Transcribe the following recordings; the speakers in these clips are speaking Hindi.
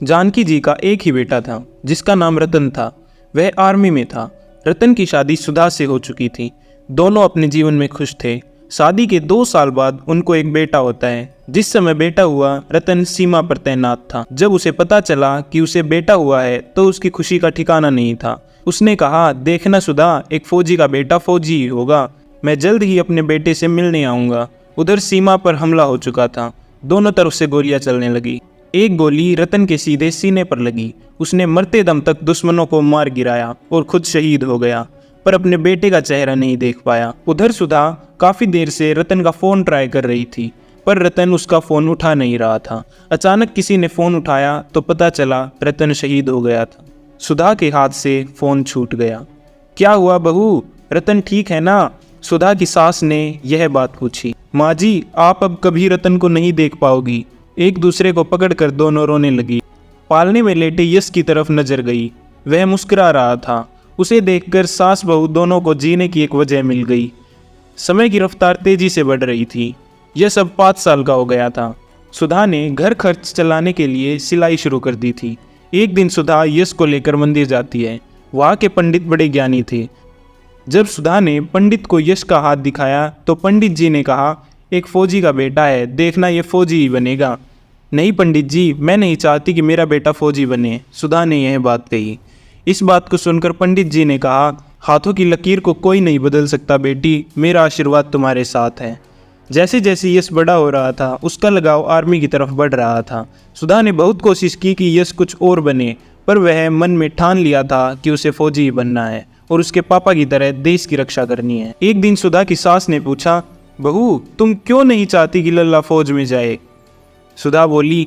जानकी जी का एक ही बेटा था जिसका नाम रतन था। वह आर्मी में था। रतन की शादी सुधा से हो चुकी थी। दोनों अपने जीवन में खुश थे। शादी के 2 साल बाद उनको एक बेटा होता है। जिस समय बेटा हुआ, रतन सीमा पर तैनात था। जब उसे पता चला कि उसे बेटा हुआ है तो उसकी खुशी का ठिकाना नहीं था। उसने कहा, देखना सुधा, एक फौजी का बेटा फौजी ही होगा। मैं जल्द ही अपने बेटे से मिलने आऊँगा। उधर सीमा पर हमला हो चुका था। दोनों तरफ से गोलियां चलने लगी। एक गोली रतन के सीधे सीने पर लगी। उसने मरते दम तक दुश्मनों को मार गिराया और खुद शहीद हो गया, पर अपने बेटे का चेहरा नहीं देख पाया। उधर सुधा काफी देर से रतन का फोन ट्राई कर रही थी, पर रतन उसका फोन उठा नहीं रहा था। अचानक किसी ने फोन उठाया तो पता चला रतन शहीद हो गया था। सुधा के हाथ से फोन छूट गया। क्या हुआ बहू, रतन ठीक है ना? सुधा की सास ने यह बात पूछी। माँ जी, आप अब कभी रतन को नहीं देख पाओगी। एक दूसरे को पकड़कर दोनों रोने लगी। पालने में लेटे यश की तरफ नजर गई। वह मुस्कुरा रहा था। उसे देखकर सास बहू दोनों को जीने की एक वजह मिल गई। समय की रफ्तार तेजी से बढ़ रही थी। यश अब 5 साल का हो गया था। सुधा ने घर खर्च चलाने के लिए सिलाई शुरू कर दी थी। एक दिन सुधा यश को लेकर मंदिर जाती है। वहाँ के पंडित बड़े ज्ञानी थे। जब सुधा ने पंडित को यश का हाथ दिखाया तो पंडित जी ने कहा, एक फौजी का बेटा है, देखना ये फौजी ही बनेगा। नहीं पंडित जी, मैं नहीं चाहती कि मेरा बेटा फौजी बने, सुधा ने यह बात कही। इस बात को सुनकर पंडित जी ने कहा, हाथों की लकीर को कोई नहीं बदल सकता बेटी, मेरा आशीर्वाद तुम्हारे साथ है। जैसे जैसे यश बड़ा हो रहा था, उसका लगाव आर्मी की तरफ बढ़ रहा था। सुधा ने बहुत कोशिश की कि यश कुछ और बने, पर वह मन में ठान लिया था कि उसे फौजी ही बनना है और उसके पापा की तरह देश की रक्षा करनी है। एक दिन सुधा की सास ने पूछा, बहू, तुम क्यों नहीं चाहती कि लल्ला फौज में जाए? सुधा बोली,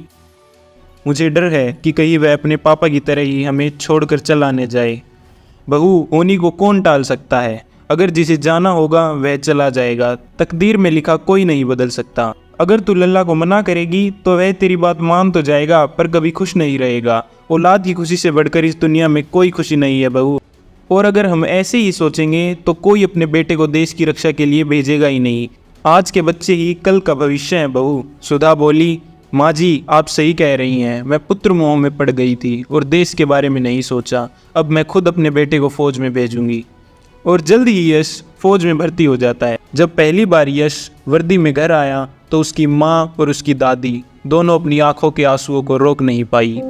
मुझे डर है कि कहीं वह अपने पापा की तरह ही हमें छोड़कर चला न जाए। बहू, होनी को कौन टाल सकता है? अगर जिसे जाना होगा वह चला जाएगा। तकदीर में लिखा कोई नहीं बदल सकता। अगर तू लल्ला को मना करेगी तो वह तेरी बात मान तो जाएगा, पर कभी खुश नहीं रहेगा। औलाद की खुशी से बढ़कर इस दुनिया में कोई खुशी नहीं है बहू। और अगर हम ऐसे ही सोचेंगे तो कोई अपने बेटे को देश की रक्षा के लिए भेजेगा ही नहीं। आज के बच्चे ही कल का भविष्य है बहू। सुधा बोली, माँ जी, आप सही कह रही हैं। मैं पुत्र मोह में पड़ गई थी और देश के बारे में नहीं सोचा। अब मैं खुद अपने बेटे को फौज में भेजूंगी। और जल्द ही यश फौज में भर्ती हो जाता है। जब पहली बार यश वर्दी में घर आया तो उसकी माँ और उसकी दादी दोनों अपनी आंखों के आंसुओं को रोक नहीं पाई।